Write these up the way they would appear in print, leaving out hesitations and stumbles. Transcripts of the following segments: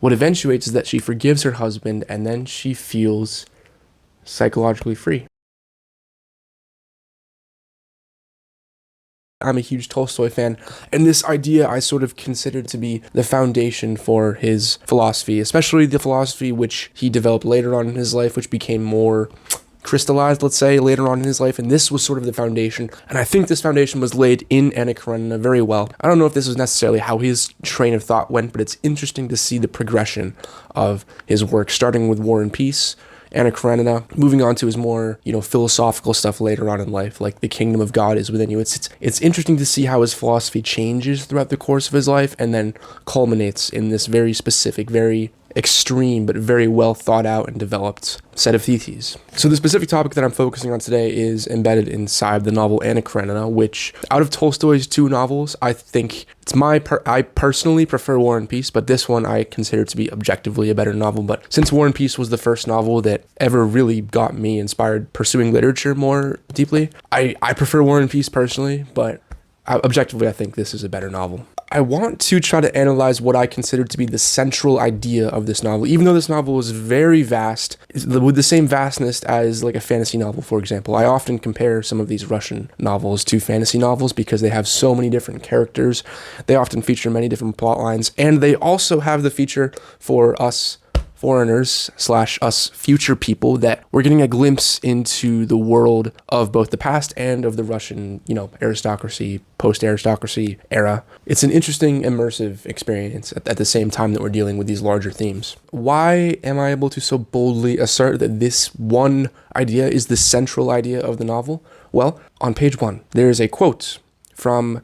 What eventuates is that she forgives her husband, and then she feels psychologically free. I'm a huge Tolstoy fan, and this idea I sort of considered to be the foundation for his philosophy, especially the philosophy which he developed later on in his life, which became more crystallized, let's say, later on in his life, and this was sort of the foundation, and I think this foundation was laid in Anna Karenina very well. I don't know if this was necessarily how his train of thought went, but it's interesting to see the progression of his work, starting with War and Peace, Anna Karenina, moving on to his more, philosophical stuff later on in life, like the kingdom of God is within you. It's interesting to see how his philosophy changes throughout the course of his life and then culminates in this very specific, very extreme, but very well thought out and developed set of theses. So the specific topic that I'm focusing on today is embedded inside the novel Anna Karenina, which out of Tolstoy's two novels, I think it's I personally prefer War and Peace, but this one I consider to be objectively a better novel. But since War and Peace was the first novel that ever really got me inspired pursuing literature more deeply, I prefer War and Peace personally, but objectively I think this is a better novel. I want to try to analyze what I consider to be the central idea of this novel, even though this novel is very vast, with the same vastness as like a fantasy novel, for example. I often compare some of these Russian novels to fantasy novels because they have so many different characters. They often feature many different plot lines, and they also have the feature for us foreigners / us future people that we're getting a glimpse into the world of both the past and of the Russian, aristocracy, post-aristocracy era. It's an interesting, immersive experience at the same time that we're dealing with these larger themes. Why am I able to so boldly assert that this one idea is the central idea of the novel? Well, on page 1, there is a quote from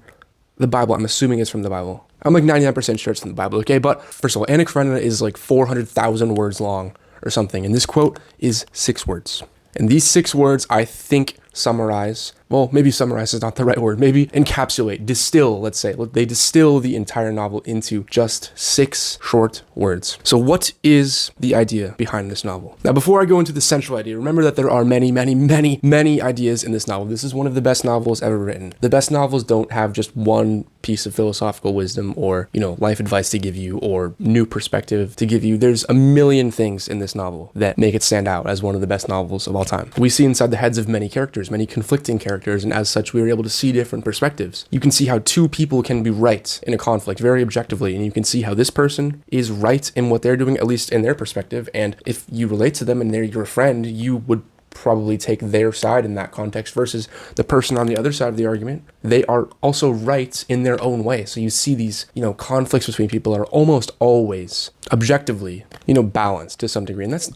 the Bible. I'm assuming it's from the Bible. I'm like 99% sure it's from the Bible, okay? But first of all, Anna Karenina is like 400,000 words long or something, and this quote is 6 words. And these 6 words, I think, summarize, well, maybe summarize is not the right word, maybe encapsulate, distill, let's say. They distill the entire novel into just 6 short words. So what is the idea behind this novel? Now, before I go into the central idea, remember that there are many, many, many, many ideas in this novel. This is one of the best novels ever written. The best novels don't have just one piece of philosophical wisdom or, life advice to give you or new perspective to give you. There's a million things in this novel that make it stand out as one of the best novels of all time. We see inside the heads of many characters, many conflicting characters, and as such, we were able to see different perspectives. You can see how 2 people can be right in a conflict very objectively, and you can see how this person is right in what they're doing, at least in their perspective, and if you relate to them and they're your friend, you would probably take their side in that context versus the person on the other side of the argument. They are also right in their own way. So you see these, conflicts between people are almost always objectively, balanced to some degree. And that's,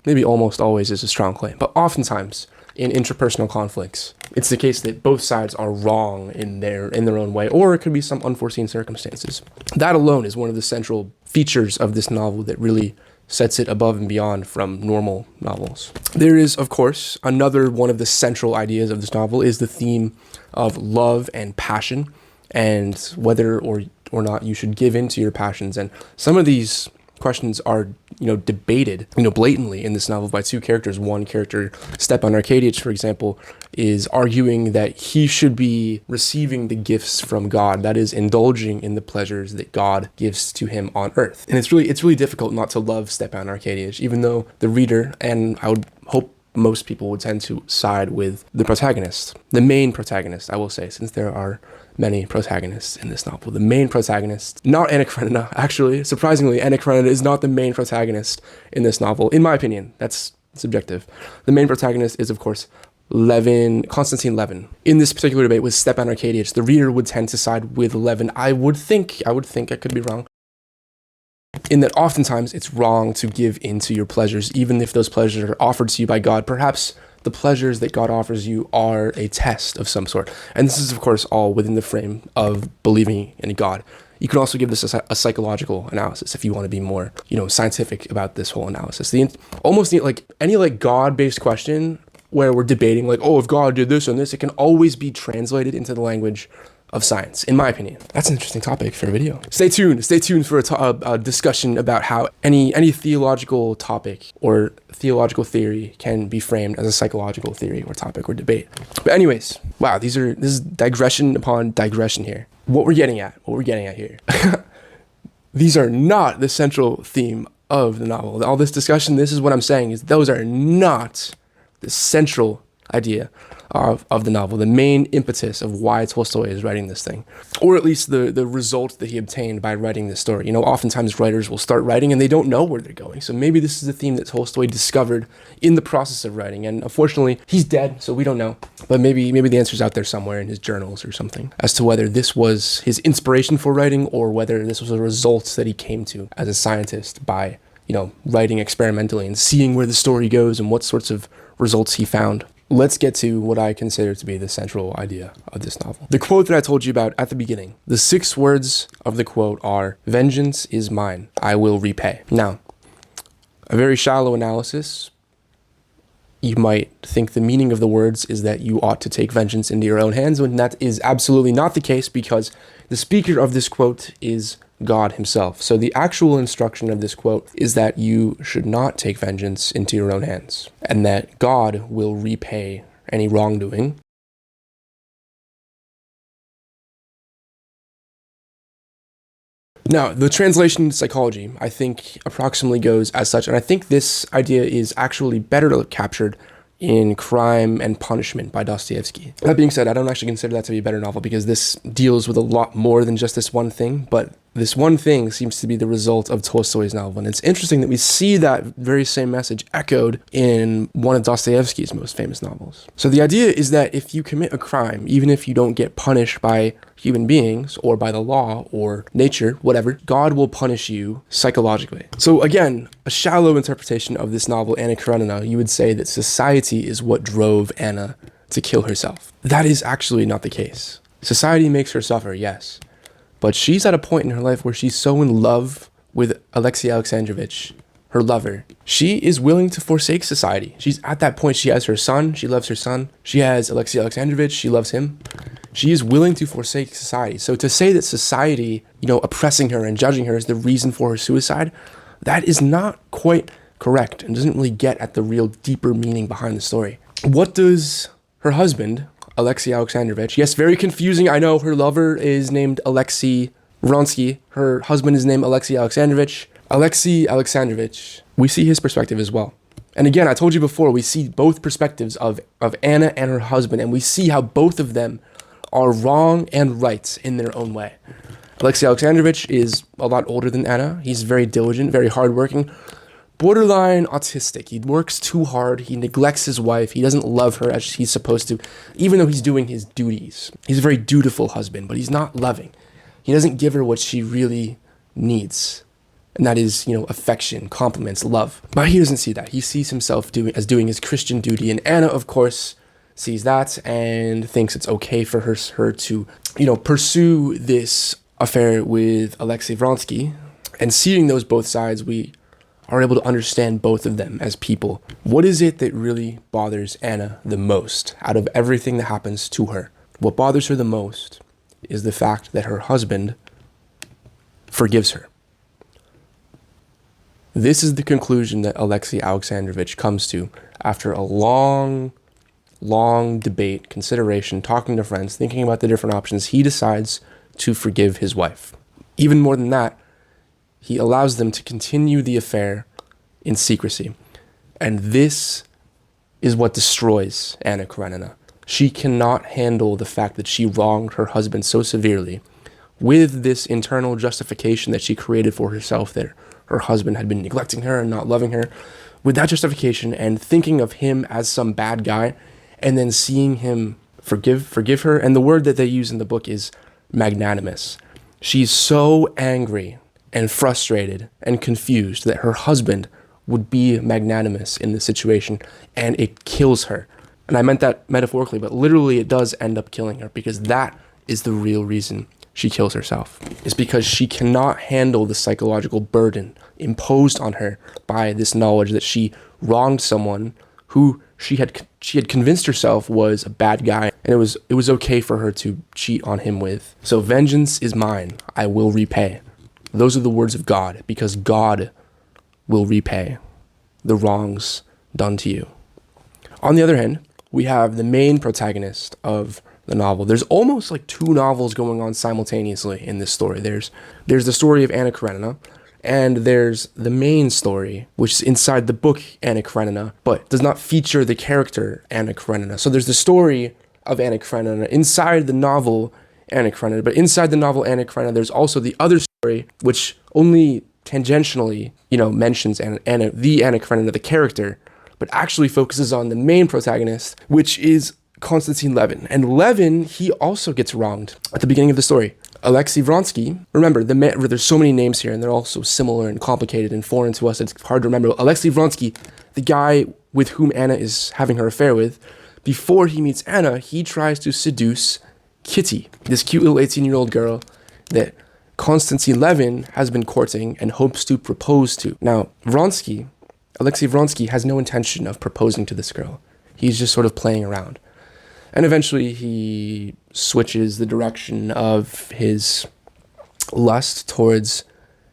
maybe almost always is a strong claim, but oftentimes in interpersonal conflicts, it's the case that both sides are wrong in their own way, or it could be some unforeseen circumstances. That alone is one of the central features of this novel that really sets it above and beyond from normal novels. There is, of course, another one of the central ideas of this novel is the theme of love and passion, and whether or not you should give in to your passions. And some of these questions are, debated, blatantly in this novel by 2 characters. One character, Stepan Arkadyevich, for example, is arguing that he should be receiving the gifts from God, that is, indulging in the pleasures that God gives to him on earth. And it's really difficult not to love Stepan Arkadyevich, even though the reader, and I would hope most people would tend to side with the protagonist, the main protagonist, I will say, since there are many protagonists in this novel. The main protagonist, not Anna Karenina, actually, surprisingly, Anna Karenina is not the main protagonist in this novel, in my opinion. That's subjective. The main protagonist is, of course, Konstantin Levin. In this particular debate with Stepan Arkadyevich, the reader would tend to side with Levin. I would think, I could be wrong, in that oftentimes it's wrong to give in to your pleasures, even if those pleasures are offered to you by God. Perhaps the pleasures that God offers you are a test of some sort. And this is, of course, all within the frame of believing in God. You can also give this a psychological analysis if you want to be more, scientific about this whole analysis. Almost any God-based question where we're debating if God did this and this, it can always be translated into the language of science, in my opinion. That's an interesting topic for a video. Stay tuned for a discussion about how any theological topic or theological theory can be framed as a psychological theory or topic or debate. But anyways, wow, this is digression upon digression here. What we're getting at here These are not the central theme of the novel. All this discussion, this is what I'm saying, is those are not the central idea of the novel, the main impetus of why Tolstoy is writing this thing, or at least the result that he obtained by writing this story. Oftentimes writers will start writing and they don't know where they're going. So maybe this is a theme that Tolstoy discovered in the process of writing. And unfortunately, he's dead, so we don't know. But maybe the answer's out there somewhere in his journals or something as to whether this was his inspiration for writing or whether this was a result that he came to as a scientist by, writing experimentally and seeing where the story goes and what sorts of results he found. Let's get to what I consider to be the central idea of this novel. The quote that I told you about at the beginning, the 6 words of the quote are, "Vengeance is mine, I will repay." Now, a very shallow analysis, you might think the meaning of the words is that you ought to take vengeance into your own hands, when that is absolutely not the case, because the speaker of this quote is God himself. So the actual instruction of this quote is that you should not take vengeance into your own hands, and that God will repay any wrongdoing. Now, the translation psychology, I think, approximately goes as such, and I think this idea is actually better captured in Crime and Punishment by Dostoevsky. That being said, I don't actually consider that to be a better novel because this deals with a lot more than just this one thing, but this one thing seems to be the result of Tolstoy's novel. And it's interesting that we see that very same message echoed in one of Dostoevsky's most famous novels. So the idea is that if you commit a crime, even if you don't get punished by human beings or by the law or nature, whatever, God will punish you psychologically. So again, a shallow interpretation of this novel, Anna Karenina, you would say that society is what drove Anna to kill herself. That is actually not the case. Society makes her suffer, yes. But she's at a point in her life where she's so in love with Alexei Alexandrovich, her lover. She is willing to forsake society. She's at that point. She has her son. She loves her son. She has Alexei Alexandrovich. She loves him. She is willing to forsake society. So to say that society, oppressing her and judging her is the reason for her suicide, that is not quite correct and doesn't really get at the real deeper meaning behind the story. What does her husband, Alexei Alexandrovich, yes, very confusing, I know, her lover is named Alexei Vronsky, her husband is named Alexei Alexandrovich. Alexei Alexandrovich, we see his perspective as well. And again, I told you before, we see both perspectives of Anna and her husband, and we see how both of them are wrong and right in their own way. Alexei Alexandrovich is a lot older than Anna. He's very diligent, very hardworking, borderline autistic. He works too hard. He neglects his wife. He doesn't love her as he's supposed to, even though he's doing his duties. He's a very dutiful husband, but he's not loving. He doesn't give her what she really needs. And that is, affection, compliments, love. But he doesn't see that. He sees himself doing his Christian duty. And Anna, of course, sees that and thinks it's okay for her to, pursue this affair with Alexei Vronsky. And seeing those both sides, we are able to understand both of them as people. What is it that really bothers Anna the most out of everything that happens to her? What bothers her the most is the fact that her husband forgives her. This is the conclusion that Alexei Alexandrovich comes to after a long debate, consideration, talking to friends, thinking about the different options. He decides to forgive his wife. Even more than that, he allows them to continue the affair in secrecy. And this is what destroys Anna Karenina. She cannot handle the fact that she wronged her husband so severely with this internal justification that she created for herself that her husband had been neglecting her and not loving her. With that justification and thinking of him as some bad guy and then seeing him forgive her. And the word that they use in the book is magnanimous. She's so angry and frustrated and confused that her husband would be magnanimous in this situation, and it kills her. And I meant that metaphorically, but literally it does end up killing her, because that is the real reason she kills herself. It's because she cannot handle the psychological burden imposed on her by this knowledge that she wronged someone who she had convinced herself was a bad guy, and it was okay for her to cheat on him with. So vengeance is mine, I will repay. Those are the words of God, because God will repay the wrongs done to you. On the other hand, we have the main protagonist of the novel. There's almost like two novels going on simultaneously in this story. There's the story of Anna Karenina, and there's the main story, which is inside the book Anna Karenina, but does not feature the character Anna Karenina. So there's the story of Anna Karenina inside the novel Anna Karenina, but inside the novel Anna Karenina, there's also the other story, which only tangentially, mentions the Anna Karenina, the character, but actually focuses on the main protagonist, which is Konstantin Levin. And Levin, he also gets wronged at the beginning of the story. Alexei Vronsky, remember, there's so many names here, and they're all so similar and complicated and foreign to us, it's hard to remember. Alexei Vronsky, the guy with whom Anna is having her affair with, before he meets Anna, he tries to seduce Kitty, this cute little 18-year-old girl that Konstantin Levin has been courting and hopes to propose to. Now, Alexei Vronsky has no intention of proposing to this girl. He's just sort of playing around. And eventually he switches the direction of his lust towards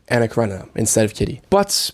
Anna Karenina instead of Kitty. But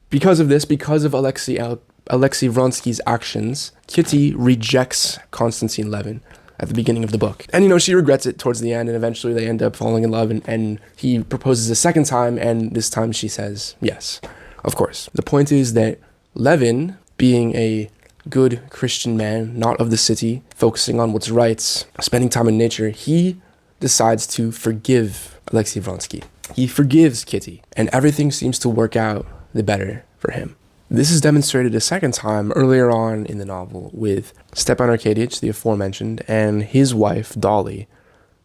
because of this, because of Alexei Vronsky's actions, Kitty rejects Konstantin Levin at the beginning of the book. And, she regrets it towards the end, and eventually they end up falling in love, and he proposes a second time, and this time she says yes, of course. The point is that Levin, being a good Christian man, not of the city, focusing on what's right, spending time in nature, he decides to forgive Alexei Vronsky. He forgives Kitty, and everything seems to work out the better for him. This is demonstrated a second time earlier on in the novel with Stepan Arkadyevich, the aforementioned, and his wife, Dolly,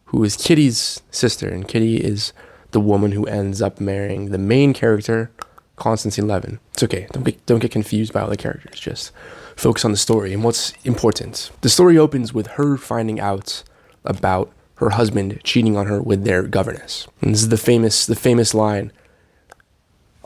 who is Kitty's sister, and Kitty is the woman who ends up marrying the main character, Konstantin Levin. It's okay, don't get confused by all the characters, just focus on the story and what's important. The story opens with her finding out about her husband cheating on her with their governess. And this is the famous line,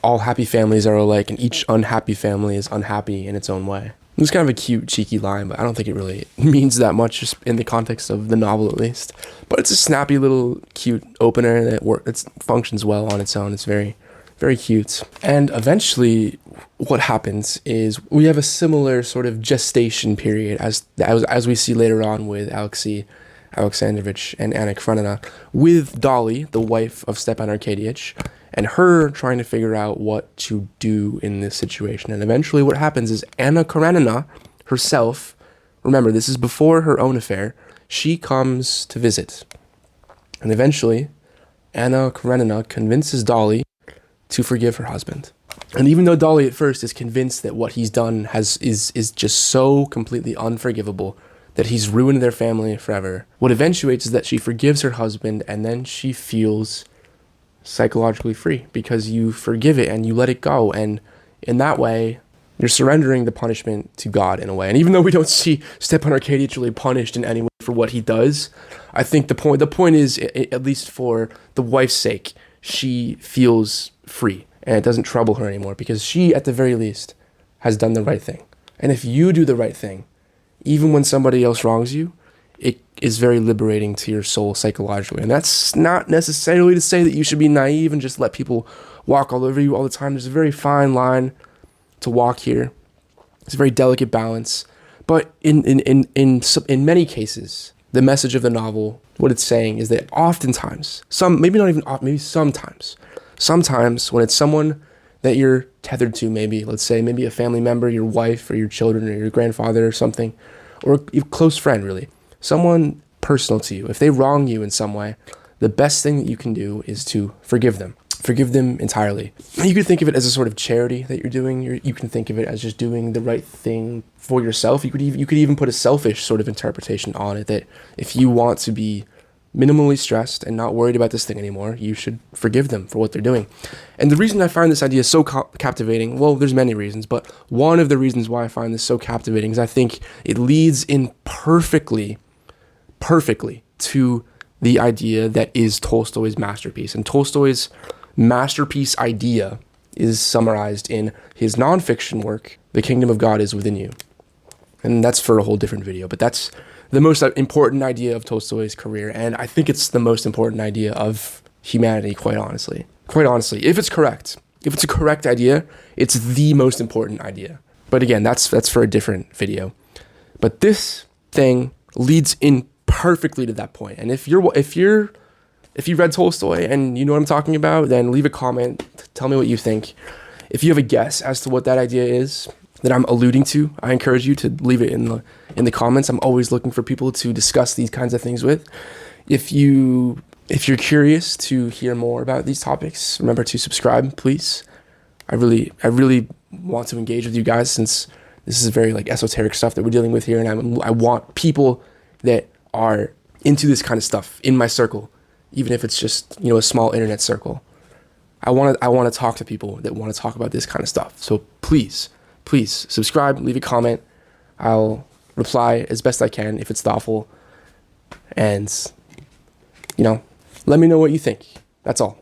all happy families are alike, and each unhappy family is unhappy in its own way. It's kind of a cute, cheeky line, but I don't think it really means that much just in the context of the novel, at least. But it's a snappy little cute opener that functions well on its own. It's very, very cute. And eventually, what happens is we have a similar sort of gestation period as we see later on with Alexei Alexandrovich and Anna Karenina, with Dolly, the wife of Stepan Arkadyevich, and her trying to figure out what to do in this situation. And eventually what happens is Anna Karenina herself, remember, this is before her own affair, she comes to visit. And eventually, Anna Karenina convinces Dolly to forgive her husband. And even though Dolly at first is convinced that what he's done is just so completely unforgivable, that he's ruined their family forever, what eventuates is that she forgives her husband, and then she feels psychologically free because you forgive it and you let it go, and in that way you're surrendering the punishment to God in a way. And even though we don't see Stepan Arkadyevich really punished in any way for what he does, I think the point is, at least for the wife's sake, she feels free and it doesn't trouble her anymore because she, at the very least, has done the right thing. And if you do the right thing, even when somebody else wrongs you, it is very liberating to your soul psychologically. And that's not necessarily to say that you should be naive and just let people walk all over you all the time. There's a very fine line to walk here. It's a very delicate balance. But in many cases, the message of the novel, what it's saying is that oftentimes, sometimes when it's someone that you're tethered to, maybe a family member, your wife or your children or your grandfather or something, or a close friend really, someone personal to you, if they wrong you in some way, the best thing that you can do is to forgive them entirely. You could think of it as a sort of charity that you're doing. You can think of it as just doing the right thing for yourself. You could even put a selfish sort of interpretation on it, that if you want to be minimally stressed and not worried about this thing anymore, you should forgive them for what they're doing. And the reason I find this idea so captivating, well, there's many reasons, but one of the reasons why I find this so captivating is I think it leads in perfectly to the idea that is Tolstoy's masterpiece. And Tolstoy's masterpiece idea is summarized in his nonfiction work, The Kingdom of God is Within You. And that's for a whole different video, but that's the most important idea of Tolstoy's career, and I think it's the most important idea of humanity, quite honestly. If it's correct, if it's a correct idea, it's the most important idea. But again, that's for a different video. But this thing leads in perfectly to that point. And if you read Tolstoy and you know what I'm talking about, then leave a comment. Tell me what you think. If you have a guess as to what that idea is that I'm alluding to, I encourage you to leave it in the comments. I'm always looking for people to discuss these kinds of things with. If you're curious to hear more about these topics, remember to subscribe, please. I really want to engage with you guys, since this is very like esoteric stuff that we're dealing with here, and I want people that are into this kind of stuff in my circle, even if it's just, a small internet circle. I want to talk to people that want to talk about this kind of stuff. So please subscribe, leave a comment. I'll reply as best I can if it's thoughtful, and let me know what you think. That's all.